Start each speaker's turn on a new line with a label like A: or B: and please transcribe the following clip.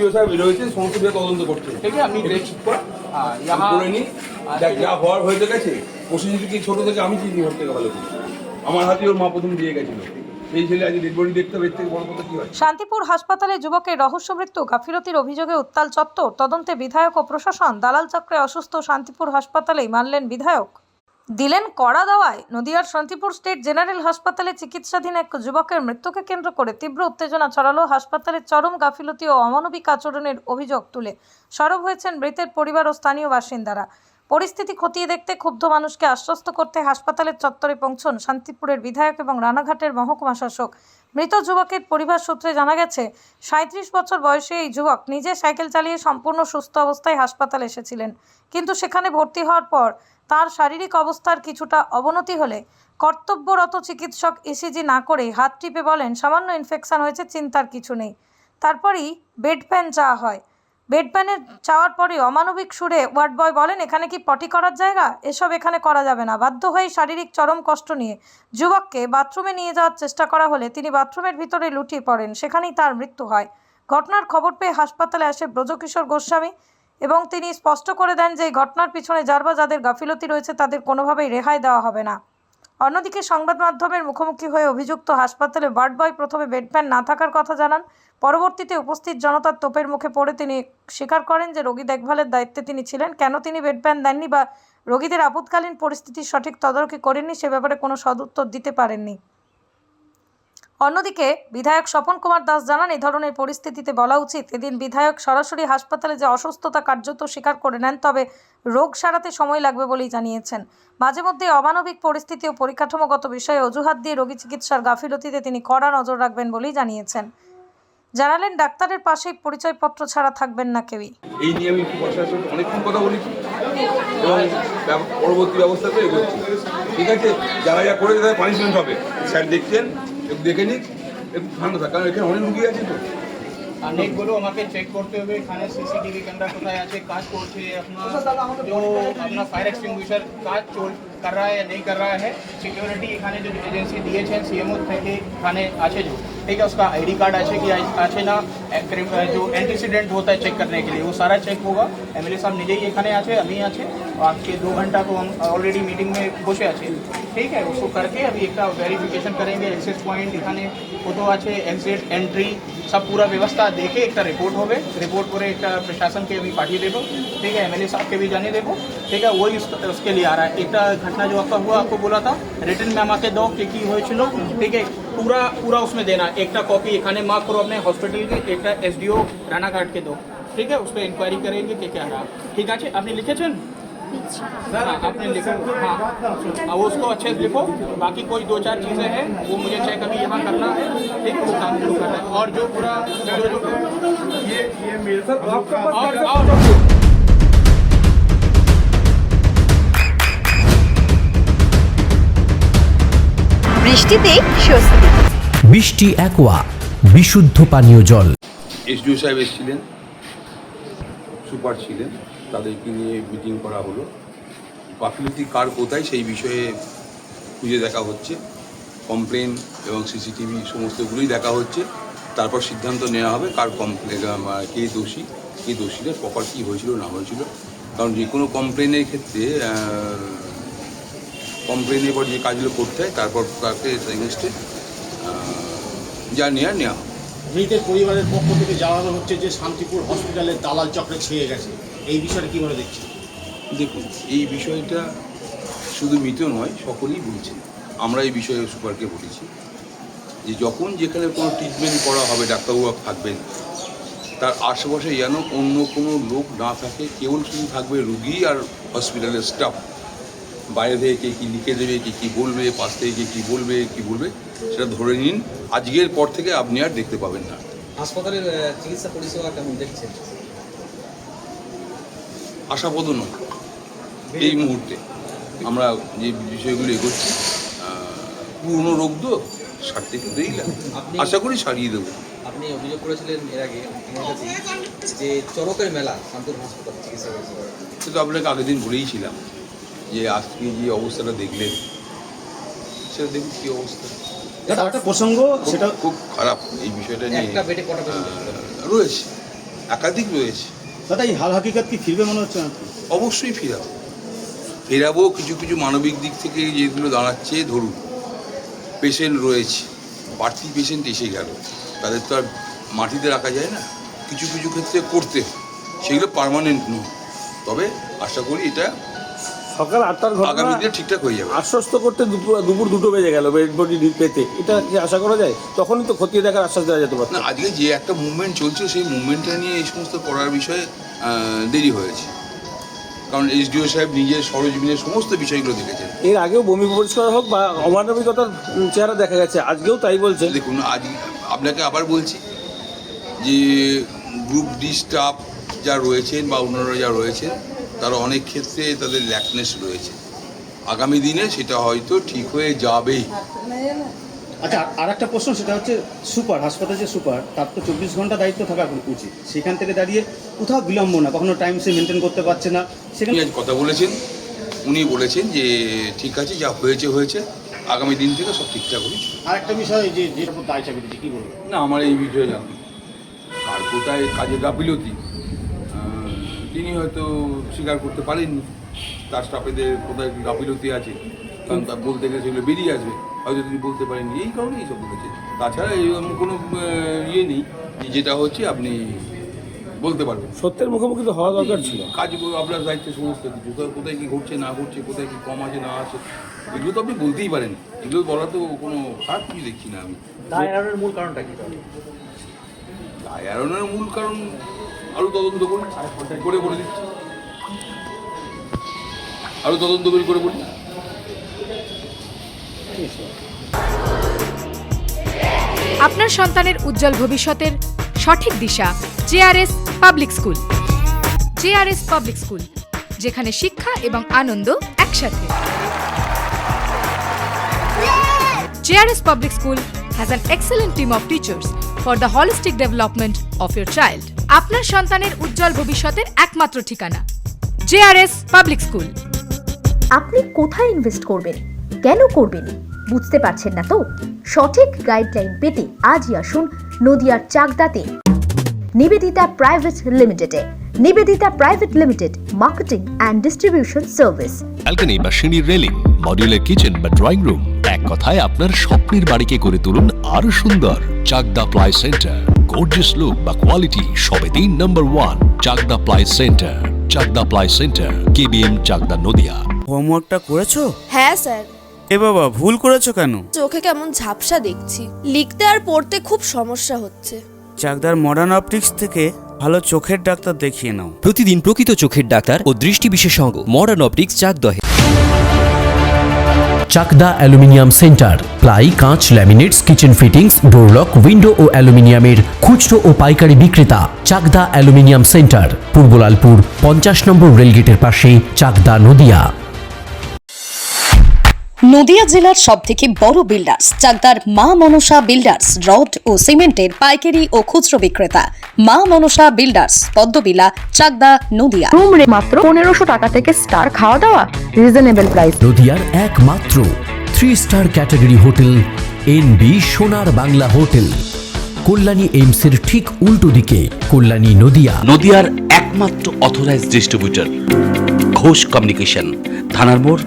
A: SDO साहब রয়েছে সমস্ত বিষয়ে তদন্ত করছে।
B: ठीक है, আমি
A: यहाँ করে নি যা হওয়ার হয়ে গেছে। পশুজিকে কি ছোট থেকে আমি চিনি ঘর থেকে ভালো করি, আমার হাতে ওর মা প্রথম দিয়ে গেছিল। এই ছেলে আজ ডেড বডি দেখতে হবে, এর থেকে বড় কথা কি হয়।
C: শান্তিপুর হাসপাতালে যুবকের রহস্য মৃত্যু, গাফিলতির অভিযোগে উত্তাল চত্বর। তদন্তে বিধায়ক ও প্রশাসন। দালাল চক্রে অসুস্থ শান্তিপুর হাসপাতালেই মানলেন বিধায়ক, দিলেন কড়া দাওয়ায়। নদিয়ার শান্তিপুর স্টেট জেনারেল হাসপাতালে চিকিৎসাধীন এক যুবকের মৃত্যুকে কেন্দ্র করে তীব্র উত্তেজনা ছড়ালো। হাসপাতালের চরম গাফিলতি ও অমানবিক আচরণের অভিযোগ তুলে সরব হয়েছেন মৃতের পরিবার ও স্থানীয় বাসিন্দারা। পরিস্থিতি খতিয়ে দেখতে ক্ষুব্ধ মানুষকে আশ্বস্ত করতে হাসপাতালের চত্বরে পৌঁছন শান্তিপুরের বিধায়ক এবং রানাঘাটের মহকুমা শাসক। মৃত যুবকের পরিবার সূত্রে জানা গেছে, 37 বছর বয়সী এই যুবক নিজে সাইকেল চালিয়ে সম্পূর্ণ সুস্থ অবস্থায় হাসপাতালে এসেছিলেন, কিন্তু সেখানে ভর্তি হওয়ার পর তার শারীরিক অবস্থার কিছুটা অবনতি হলে কর্তব্যরত চিকিৎসক ইসিজি না করেই হাত টিপে বলেন সামান্য ইনফেকশন হয়েছে, চিন্তার কিছু নেই। তারপরই বেড প্যান চাওয়া হয়। বেড প্যানের চাওয়ার পরে অমানবিক সুরে ওয়ার্ড বয় বলেন, এখানে কি পটি করার জায়গা? এসব এখানে করা যাবে না। বাধ্য হয়ে শারীরিক চরম কষ্ট নিয়ে যুবককে বাথরুমে নিয়ে যাওয়ার চেষ্টা করা হলে তিনি বাথরুমের ভিতরে লুটিয়ে পড়েন, সেখানেই তার মৃত্যু হয়। ঘটনার খবর পেয়ে হাসপাতালে আসে ব্রজকিশোর গোস্বামী এবং তিনি স্পষ্ট করে দেন যে এই ঘটনার পিছনে যার বা যাদের গাফিলতি রয়েছে তাদের কোনোভাবেই রেহাই দেওয়া হবে না। অন্যদিকে সংবাদ মাধ্যমের মুখোমুখি হয়ে অভিযুক্ত হাসপাতালে ওয়ার্ড বয় প্রথমে বেড প্যান না থাকার কথা জানান। পরবর্তীতে উপস্থিত জনতার তোপের মুখে পড়ে তিনি স্বীকার করেন যে রোগী দেখভালের দায়িত্বে তিনি ছিলেন। কেন তিনি বেড প্যান দেননি বা রোগীদের আপৎকালীন পরিস্থিতির সঠিক তদারকি করেননি সে ব্যাপারে কোনো সদুত্তর দিতে পারেননি। অন্যদিকে বিধায়ক স্বপন কুমার দাস জানান, এই ধরনের পরিস্থিতিতে বলা উচিত। এদিন বিধায়ক সরাসরি হাসপাতালে যে অসুস্থতা কার্যত স্বীকার করে নেন, তবে রোগ সারাতে সময় লাগবে বলেই জানিয়েছেন। মাঝে মধ্যে অমানবিক পরিস্থিতি ও পরিকাঠামোগত বিষয়ে অজুহাত দিয়ে রোগী চিকিৎসার গাফিলতিতে তিনি কড়া নজর রাখবেন বলেই জানিয়েছেন। জানালেন, ডাক্তারের পাশেই পরিচয়পত্র ছাড়া থাকবেন না কেউই।
A: এই নিয়ে আমি প্রশাসন অনেকক্ষণ কথা বলেছি এবং পরবর্তী ব্যবস্থাতে এগোচ্ছি। ঠিক আছে, যারা যা করে তাদের পানিশমেন্ট হবে। স্যার দেখছেন, একটু দেখে নিক, একটু ঠান্ডা থাক, কারণ এখানে অনেক রুগী আছে তো।
B: অনেকগুলো আমাকে চেক করতে হবে, এখানে সিসিটিভি ক্যামেরা কোথায় আছে, কাজ করছে, अपना फायर एक्सटिंग्विशर কাজ कर रहा है या नहीं कर रहा है। सिक्योरिटी এখানে जो एजेंसी দিয়েছেন सीएमओ থেকে এখানে আছে जो, ठीक है, उसका आईडी कार्ड আছে कि আছে না, जो एंटीसीडेंट होता है चेक करने के लिए वो सारा चेक होगा। एमएलए साहब নিজেই এখানে আছে, আমি আছে, आज के 2 घंटा को हम ऑलरेडी मीटिंग में বসে আছি। ठीक है, उसको करके अभी एक वेरिफिकेशन करेंगे। एक्सेस पॉइंट এখানে फोटो আছে, एग्जिट एंट्री सब पूरा व्यवस्था देखे एक रिपोर्ट होवे, रिपोर्ट पूरे एक प्रशासन के अभी पार्टी देव। ठीक है, एमएलए साहब के भी जाने देव। ठीक है, वही उसके लिए आ रहा है। एक घटना जो आपका हुआ, आपको बोला था रिटर्न में আমাকে দাও কি হয়েছিল। ठीक है, पूरा उसमें देना। एक कॉपी এখানে मार्क करो अपने हॉस्पिटल के, एक एसडीओ रानाघाट के दो। ठीक है, उस पर इंक्वायरी करेंगे कि क्या रहा। ठीक है, আপনি লিখেছেন? हाँ, आपने लिखा। हाँ, अब उसको अच्छे से लिखो। बाकी कोई 2-4 चीज़ें हैं वो मुझे चेक अभी यहाँ करना है। ठीक है, वो काम शुरू करना है। और जो पूरा ये मेरे साथ और
D: বৃষ্টিতে স্বস্তি।
E: বৃষ্টি অ্যাকোয়া, বিশুদ্ধ পানীয় জল।
A: এসডিও সাহেব এসেছিলেন, সুপার ছিলেন, তাদেরকে নিয়ে মিটিং করা হলো। গাফিলতি কার কোথায় সেই বিষয়ে খুঁজে দেখা হচ্ছে। কমপ্লেন এবং সিসিটিভি সমস্তগুলোই দেখা হচ্ছে। তারপর সিদ্ধান্ত নেওয়া হবে কার কমপ্লেন, কে দোষী, কে দোষীরা প্রপার কী হয়েছিল না হয়েছিল। কারণ যে কোনো কমপ্লেনের ক্ষেত্রে কমপ্লেনের পর যে কাজগুলো করতে হয় তারপর তাকে এগেনস্টে যা নেওয়া নেওয়া হবে।
F: মৃতের পরিবারের পক্ষ থেকে জানানো হচ্ছে যে শান্তিপুর হসপিটালের দালাল চক্রে ছেয়ে গেছে। এই বিষয়টা কীভাবে দেখছেন?
A: দেখুন, এই বিষয়টা শুধু মৃত নয়, সকলেই বলছেন। আমরা এই বিষয়ে সুপারকে বলেছি যে যখন যেখানে কোনো ট্রিটমেন্ট করা হবে, ডাক্তারবাবু থাকবেন, তার আশেপাশে যেন অন্য কোনো লোক না থাকে, কেবল শুধু থাকবে রুগী আর হসপিটালের স্টাফ। বাইরে থেকে কে কী লিখে দেবে, কে কী বলবে, পাশ থেকে কে কী বলবে সেটা ধরে নিন। আজকের পর থেকে আপনি আর দেখতে পাবেন না।
G: হাসপাতালের চিকিৎসা পরিষেবা কেমন দেখছেন?
A: আশাপ্রদ নয় এই মুহূর্তে। আমরা যে বিষয়গুলো এগোচ্ছি, পুরনো রোগ তো সারতে একটু দেরি লাগে, আশা করি সারিয়ে দেবো।
G: আপনি অভিযোগ করেছিলেন এর আগে যে চরকের মেলা শান্তিপুর হাসপাতাল চিকিৎসা পরিষেবা,
A: সেটা আপনাকে আগের দিন বলেইছিলাম যে আজকে যে অবস্থাটা দেখলেন সেটা দেখুন কী অবস্থা।
F: একটা প্রসঙ্গ, সেটা
A: খুব খারাপ। এই বিষয়টা নিয়ে
G: একটা বেডে কটা পেশেন্ট
A: রয়েছে, একাধিক রয়েছে।
F: দাদা এই হাল হাকিকত কি ফিরবে মনে হচ্ছে না?
A: অবশ্যই ফেরাবো কিছু কিছু মানবিক দিক থেকে যেগুলো দাঁড়াচ্ছে, ধরুন পেশেন্ট রয়েছে, বাড়তি পেশেন্ট এসে গেল, তাদের তো আর মাটিতে রাখা যায় না, কিছু কিছু ক্ষেত্রে করতে হয়, সেগুলো পার্মানেন্ট নয়। তবে আশা করি এটা
H: সকাল 8টার ঘটনা
A: আগামী দিনে ঠিকঠাক হয়ে যাবে।
H: আশ্বস্ত করতে দুপুর 2টো বেজে গেল বেড বডি পেতে, এটা কি আশা করা যায়? তখনই তো খতিয়ে দেখার আশ্বাস দেওয়া যেতে পারত।
A: না, আজকে যে একটা মুভমেন্ট চলছে সেই মুভমেন্টটা নিয়ে এই সমস্ত করার বিষয়ে দেরি হয়েছে, কারণ SDO সাহেব নিজের সরজমিনের সমস্ত বিষয়গুলো দেখেছেন।
H: এর আগেও বমি পরিষ্কার হোক বা অমানবিকতার চেহারা দেখা গেছে, আজকেও তাই বলছে।
A: দেখুন, আজ আপনাকে আবার বলছি যে গ্রুপ ডি স্টাফ যা রয়েছেন বা অন্যরা যা রয়েছেন, তারা অনেক ক্ষেত্রে তাদের ল্যাকনেস রয়েছে। আগামী দিনে সেটা হয়তো ঠিক হয়ে যাবেই।
F: আচ্ছা, আর একটা প্রশ্ন, সেটা হচ্ছে সুপার হাসপাতাল যে সুপার, তার তো 24 ঘন্টা দায়িত্ব থাকা উচিত। সেখান থেকে দাঁড়িয়ে কোথাও বিলম্ব না, কখনো টাইম সে মেনটেন করতে পারছে না। সেখানে
A: উনি আজ কথা বলেছেন, উনি বলেছেন যে ঠিক আছে, যা হয়েছে হয়েছে, আগামী দিন থেকে সব ঠিকঠাক হয়েছে।
F: আর একটা বিষয় যে যেটা দায় চাকরি দিচ্ছে, কী বলবো?
A: না, আমার এই বিষয়ে জানি না। কার কোথায় কাজে গাফিলতি তিনি হয়তো স্বীকার করতে পারেননি, তার স্টাফেদের কোথায় কি গাফিলতি আছে, কারণ তা বলতে গেলে সেগুলো বেরিয়ে আসবে, হয়তো তিনি বলতে পারেননি, এই কারণে এইসব বলেছে। তাছাড়া এরকম কোনো ইয়ে নেই যেটা হচ্ছে আপনি বলতে পারবেন।
H: সত্যের মুখোমুখি তো হওয়া দরকার ছিল।
A: কাজ আপনার দায়িত্বে সমস্ত কিছু, কোথায় কি ঘটছে না ঘটছে, কোথায় কি কম আছে না আছে, এগুলো তো আপনি বলতেই পারেন। এগুলো বলা তো কোনো খারাপ কিছু দেখছি না আমি।
G: দায় এড়ানোর মূল কারণটা কি?
A: দায় এড়ানোর মূল কারণ আরও তদন্ত করুন, করে বলে দিচ্ছি, আরও তদন্ত করে বলি।
I: আপনার সন্তানের উজ্জ্বল ভবিষ্যতের সঠিক দিশা JRS public school. JRS public school, যেখানে শিক্ষা এবং আনন্দ একসাথে। JRS public school has an excellent team of teachers for the holistic development of your child. আপনার সন্তানের উজ্জ্বল ভবিষ্যতের একমাত্র ঠিকানা জেআরএস পাবলিক স্কুল।
D: আপনি কোথায় ইনভেস্ট করবেন, কেন করবেন বুঝতে পারছেন না তো? সঠিক গাইডলাইন পেতে আজই আসুন নদিয়ার চাকদাতে নিবেদিতা প্রাইভেট লিমিটেডে। Nivedita private limited, marketing and distribution service.
E: Balcony বা সিঁড়ির রেলিং, মডিউলার কিচেন বা ড্রয়িং রুম, এক কথায় আপনার স্বপ্নের বাড়িকে করে তুলুন আরো সুন্দর। Chakda ply centre, gorgeous look বা কোয়ালিটি সবে 3 number 1 Chakda ply centre. Chakda ply centre, KBM Chakda Nadia.
J: হোমওয়ার্কটা করেছো?
K: হ্যাঁ স্যার।
J: এ বাবা, ভুল করেছো কেন?
K: চোখে কেমন ঝাপসা দেখছি, লিখতে আর পড়তে খুব সমস্যা হচ্ছে।
J: চাকদার মডার্ন অপটিক্স থেকে ভালো চোখের ডাক্তার দেখিয়ে নাও।
E: প্রতিদিন প্রকৃত চোখের ডাক্তার ও দৃষ্টি বিশেষজ্ঞ মডার্ন অপটিক্স চাকদহে। চাকদা অ্যালুমিনিয়াম সেন্টার, প্লাই, কাঁচ, laminates, kitchen fittings, door lock, window ও অ্যালুমিনিয়ামের খুচরো ও পাইকারি বিক্রেতা। চাকদা অ্যালুমিনিয়াম সেন্টার, পূর্ব লালপুর 50 নম্বর রেলগেটের পাশে, চাকদা নদিয়া।
I: নদিয়া জেলার সবথেকে বড় বিল্ডার্স চাকদার মা মনসা বিল্ডার্স, রড ও সিমেন্টের পাইকারি ও খুচরো বিক্রেতা। মা মনসা বিল্ডার্স, পদ্মবিলা, চাকদা নদিয়া।
D: রুম রে মাত্র 1500 টাকা থেকে স্টার, খাওয়া দাওয়া রিজনেবল প্রাইস।
E: নদিয়ার একমাত্র 3 স্টার ক্যাটাগরি হোটেল NB সোনার বাংলা হোটেল, কল্যাণী এইমসের ঠিক উল্টো দিকে, কল্যাণী নদিয়া।
L: নদিয়ার একমাত্র অথরাইজড ডিস্ট্রিবিউটর ঘোষ কমিউনিকেশন, থানার মোড়,